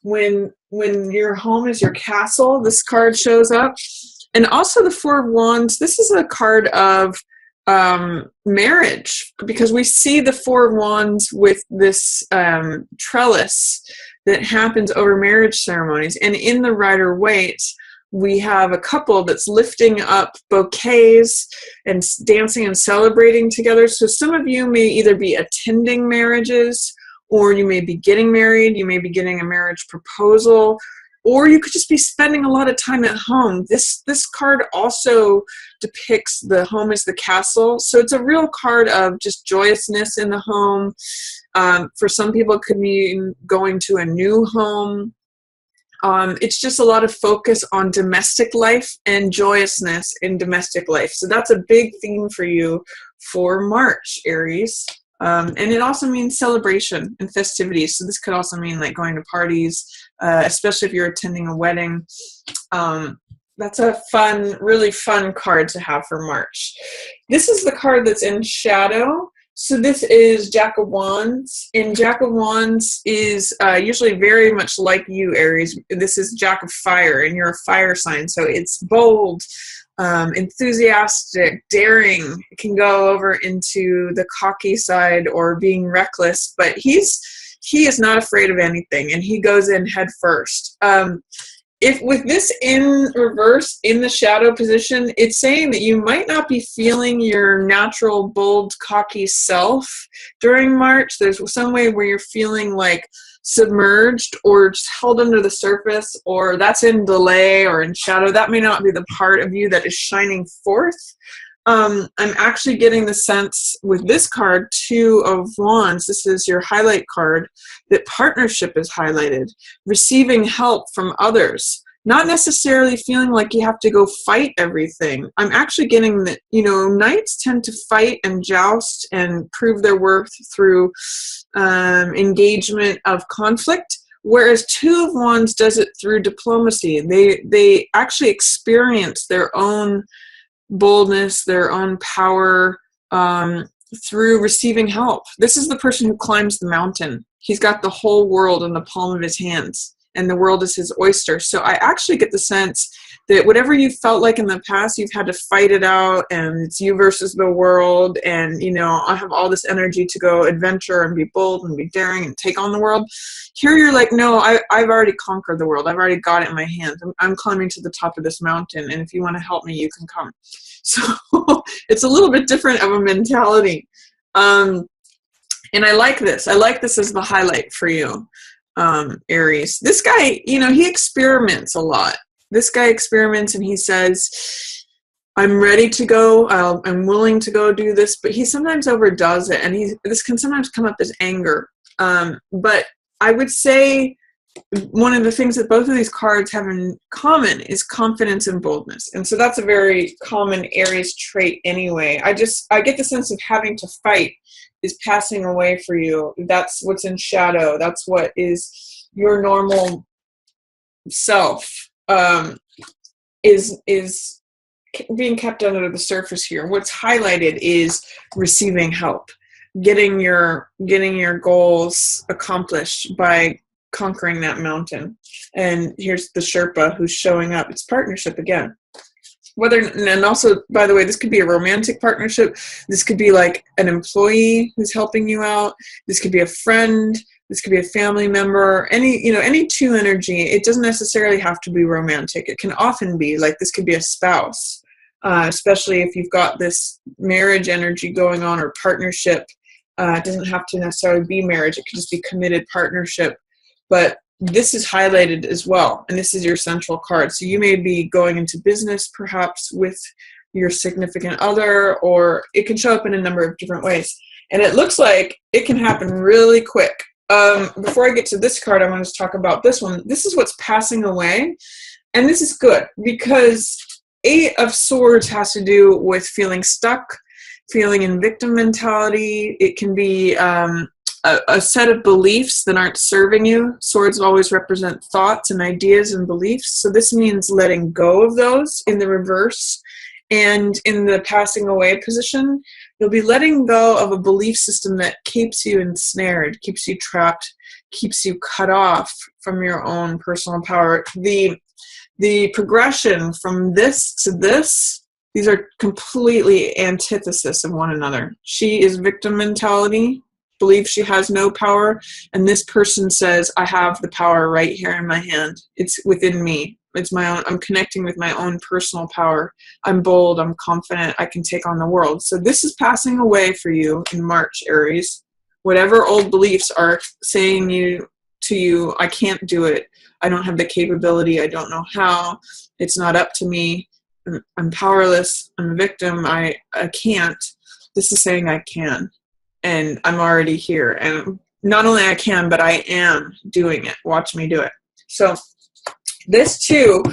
when your home is your castle, this card shows up. And also the Four of Wands, this is a card of marriage, because we see the Four of Wands with this trellis that happens over marriage ceremonies. And in the Rider-Waite, we have a couple that's lifting up bouquets and dancing and celebrating together. So some of you may either be attending marriages, or you may be getting married, you may be getting a marriage proposal, or you could just be spending a lot of time at home. This card also depicts the home as the castle. So it's a real card of just joyousness in the home. For some people, it could mean going to a new home. It's just a lot of focus on domestic life and joyousness in domestic life. So that's a big theme for you for March, Aries. And it also means celebration and festivities. So this could also mean like going to parties, especially if you're attending a wedding. That's a fun, really fun card to have for March. This is the card that's in shadow. So this is Jack of Wands. And Jack of Wands is usually very much like you, Aries. This is Jack of Fire, and you're a fire sign. So it's bold, enthusiastic, daring. It can go over into the cocky side or being reckless, but he is not afraid of anything, and he goes in head first. If with this in reverse in the shadow position, it's saying that you might not be feeling your natural, bold, cocky self during March. There's some way where you're feeling like submerged or just held under the surface, or that's in delay or in shadow. That may not be the part of you that is shining forth. I'm actually getting the sense with this card, Two of Wands, this is your highlight card, that partnership is highlighted, receiving help from others, not necessarily feeling like you have to go fight everything. I'm actually getting that, knights tend to fight and joust and prove their worth through engagement of conflict, whereas Two of Wands does it through diplomacy. They actually experience their own boldness, their own power through receiving help. This is the person who climbs the mountain. He's got the whole world in the palm of his hands, and the world is his oyster. So I actually get the sense that whatever you felt like in the past, you've had to fight it out, and it's you versus the world, and I have all this energy to go adventure and be bold and be daring and take on the world. Here you're like, no, I've already conquered the world. I've already got it in my hands. I'm climbing to the top of this mountain, and if you want to help me, you can come. So it's a little bit different of a mentality. And I like this. I like this as the highlight for you, Aries. This guy, he experiments a lot. This guy experiments, and he says, I'm ready to go. I'm willing to go do this, but he sometimes overdoes it, and this can sometimes come up as anger. But I would say one of the things that both of these cards have in common is confidence and boldness. And so that's a very common Aries trait anyway. I get the sense of having to fight is passing away for you. That's what's in shadow. That's what is your normal self, is being kept under the surface here. What's highlighted is receiving help, getting your goals accomplished by conquering that mountain. And here's the Sherpa who's showing up. It's partnership again. And also, by the way, this could be a romantic partnership. This could be like an employee who's helping you out. This could be a friend. This could be a family member. Any two energy. It doesn't necessarily have to be romantic. It can often be like this could be a spouse, especially if you've got this marriage energy going on or partnership. It doesn't have to necessarily be marriage. It could just be committed partnership. But this is highlighted as well, and this is your central card. So you may be going into business perhaps with your significant other, or it can show up in a number of different ways. And it looks like it can happen really quick. Before I get to this card, I want to talk about this one. This is what's passing away, and this is good because Eight of Swords has to do with feeling stuck, feeling in victim mentality. It can be a set of beliefs that aren't serving you. Swords always represent thoughts and ideas and beliefs. So this means letting go of those in the reverse. And in the passing away position, You'll be letting go of a belief system that keeps you ensnared, keeps you trapped, keeps you cut off from your own personal power. The progression from this to this, these are completely antithesis of one another. She is victim mentality, believes she has no power, and this person says, I have the power right here in my hand. It's within me. It's my own. I'm connecting with my own personal power. I'm bold. I'm confident. I can take on the world. So this is passing away for you in March, Aries. Whatever old beliefs are saying to you, I can't do it. I don't have the capability. I don't know how. It's not up to me. I'm powerless. I'm a victim. I can't. This is saying I can. And I'm already here. And not only I can, but I am doing it. Watch me do it. So this too,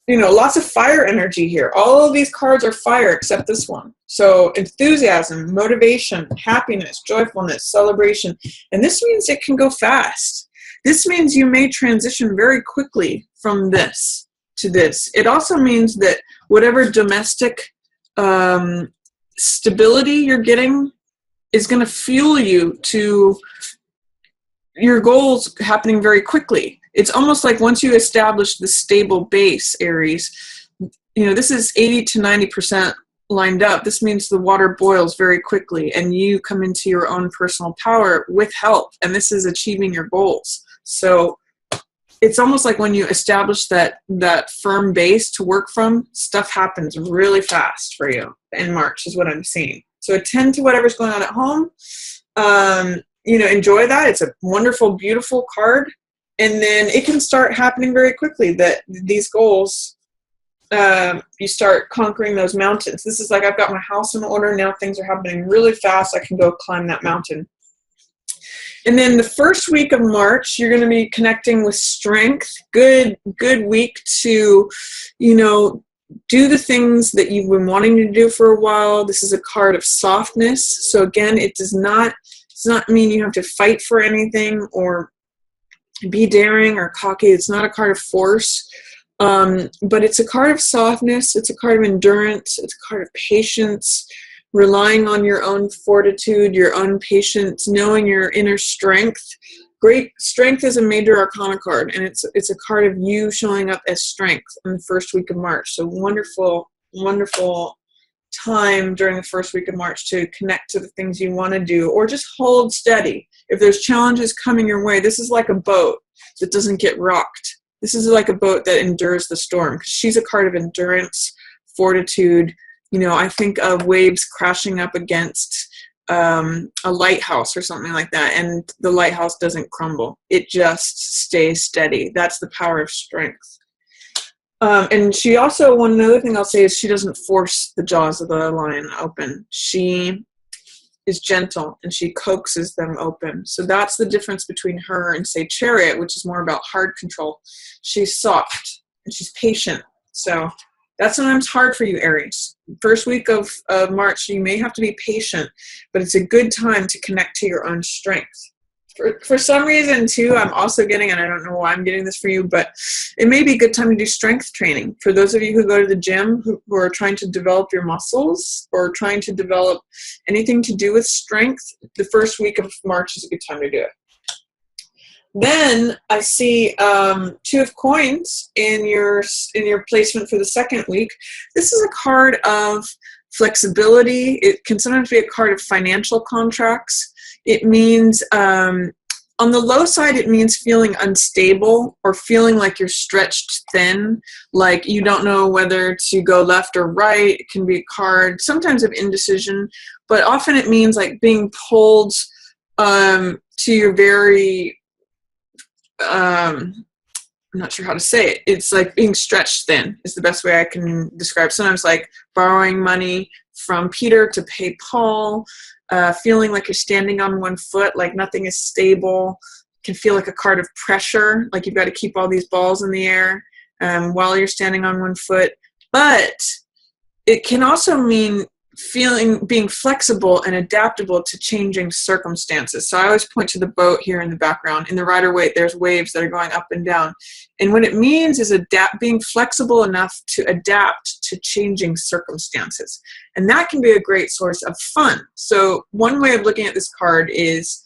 lots of fire energy here. All of these cards are fire except this one. So enthusiasm, motivation, happiness, joyfulness, celebration. And this means it can go fast. This means you may transition very quickly from this to this. It also means that whatever domestic stability you're getting is going to fuel you to your goals happening very quickly. It's almost like once you establish the stable base, Aries, this is 80 to 90% lined up. This means the water boils very quickly and you come into your own personal power with help. And this is achieving your goals. So it's almost like when you establish that firm base to work from, stuff happens really fast for you in March is what I'm seeing. So attend to whatever's going on at home. Enjoy that. It's a wonderful, beautiful card. And then it can start happening very quickly that these goals, you start conquering those mountains. This is like, I've got my house in order. Now things are happening really fast. I can go climb that mountain. And then the first week of March, you're going to be connecting with strength. Good week to, do the things that you've been wanting to do for a while. This is a card of softness. So again, it does not mean you have to fight for anything or be daring or cocky. It's not a card of force, but it's a card of softness. It's a card of endurance. It's a card of patience, relying on your own fortitude, your own patience, knowing your inner strength. Great strength is a major arcana card, and it's a card of you showing up as strength in the first week of March. So wonderful, wonderful time during the first week of March to connect to the things you want to do, or just hold steady. If there's challenges coming your way, this is like a boat that doesn't get rocked. This is like a boat that endures the storm, because she's a card of endurance, fortitude. I think of waves crashing up against a lighthouse or something like that, and the lighthouse doesn't crumble. It just stays steady. That's the power of strength. And she also, one other thing I'll say is she doesn't force the jaws of the lion open. She is gentle and she coaxes them open. So that's the difference between her and, say, Chariot, which is more about hard control. She's soft and she's patient. So that's sometimes hard for you, Aries. First week of March, you may have to be patient, but it's a good time to connect to your own strength. For some reason, too, I'm also getting, and I don't know why I'm getting this for you, but it may be a good time to do strength training. For those of you who go to the gym, who are trying to develop your muscles or trying to develop anything to do with strength, the first week of March is a good time to do it. Then I see Two of Coins in your placement for the second week. This is a card of flexibility. It can sometimes be a card of financial contracts. It means, on the low side, it means feeling unstable or feeling like you're stretched thin, like you don't know whether to go left or right. It can be a card sometimes of indecision, but often it means like being pulled to your very... I'm not sure how to say it. It's like being stretched thin is the best way I can describe. Sometimes like borrowing money from Peter to pay Paul, feeling like you're standing on one foot, like nothing is stable. It can feel like a card of pressure, like you've got to keep all these balls in the air while you're standing on one foot. But it can also mean being flexible and adaptable to changing circumstances. So I always point to the boat here in the background. In the Rider-Waite, there's waves that are going up and down. And what it means is being flexible enough to adapt to changing circumstances. And that can be a great source of fun. So one way of looking at this card is,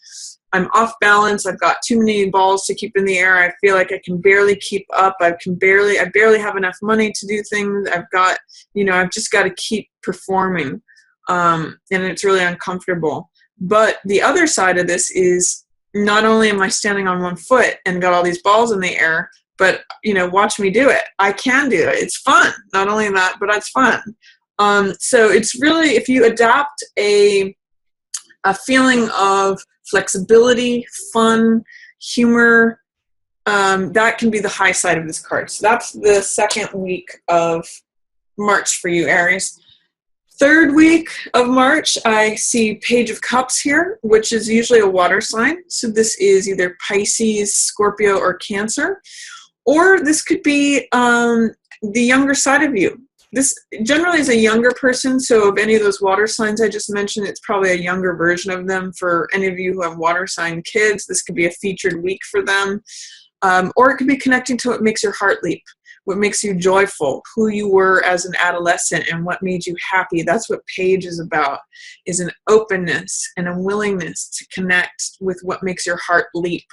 I'm off balance. I've got too many balls to keep in the air. I feel like I can barely keep up. I barely have enough money to do things. I've just got to keep performing. And it's really uncomfortable. But the other side of this is, not only am I standing on one foot and got all these balls in the air, but, watch me do it. I can do it. It's fun. Not only that, but it's fun. So it's really, if you adapt a feeling of flexibility, fun, humor, that can be the high side of this card. So that's the second week of March for you, Aries. Third week of March, I see Page of Cups here, which is usually a water sign. So this is either Pisces, Scorpio, or Cancer. Or this could be the younger side of you. This generally is a younger person, so of any of those water signs I just mentioned, it's probably a younger version of them. For any of you who have water sign kids, this could be a featured week for them. Or it could be connecting to what makes your heart leap, what makes you joyful, who you were as an adolescent and what made you happy. That's what Page is about, is an openness and a willingness to connect with what makes your heart leap.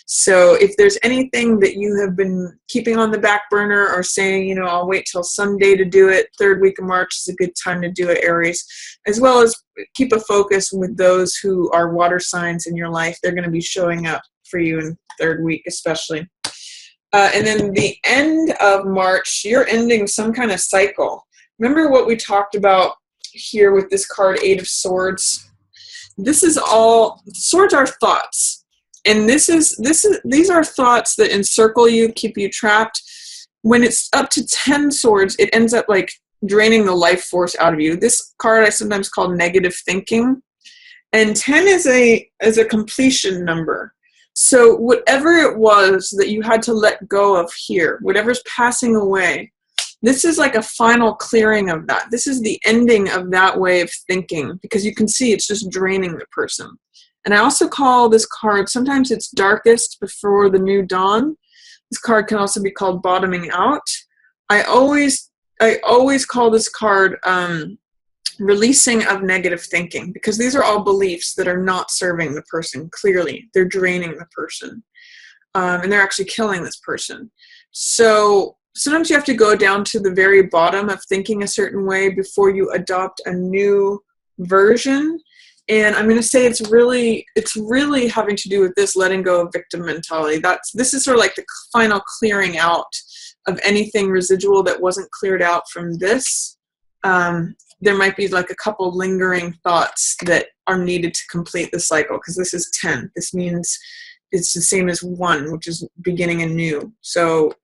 So if there's anything that you have been keeping on the back burner or saying, I'll wait till someday to do it, third week of March is a good time to do it, Aries. As well as keep a focus with those who are water signs in your life. They're going to be showing up for you in third week especially. And then the end of March, you're ending some kind of cycle. Remember what we talked about here with this card, Eight of Swords? This is all, swords are thoughts. And these are thoughts that encircle you, keep you trapped. When it's up to 10 swords, it ends up like draining the life force out of you. This card I sometimes call negative thinking. And 10 is a completion number. So whatever it was that you had to let go of here, whatever's passing away, this is like a final clearing of that. This is the ending of that way of thinking, because you can see it's just draining the person. And I also call this card, sometimes it's darkest before the new dawn. This card can also be called bottoming out. I always call this card releasing of negative thinking, because these are all beliefs that are not serving the person clearly. They're draining the person, and they're actually killing this person. So sometimes you have to go down to the very bottom of thinking a certain way before you adopt a new version. And I'm going to say it's really having to do with this letting go of victim mentality. This is sort of like the final clearing out of anything residual that wasn't cleared out from this. There might be like a couple lingering thoughts that are needed to complete the cycle, because this is 10. This means it's the same as 1, which is beginning anew. So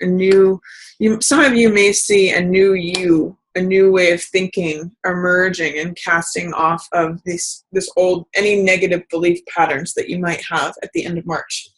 some of you may see a new you, a new way of thinking emerging and casting off of this old, any negative belief patterns that you might have at the end of March.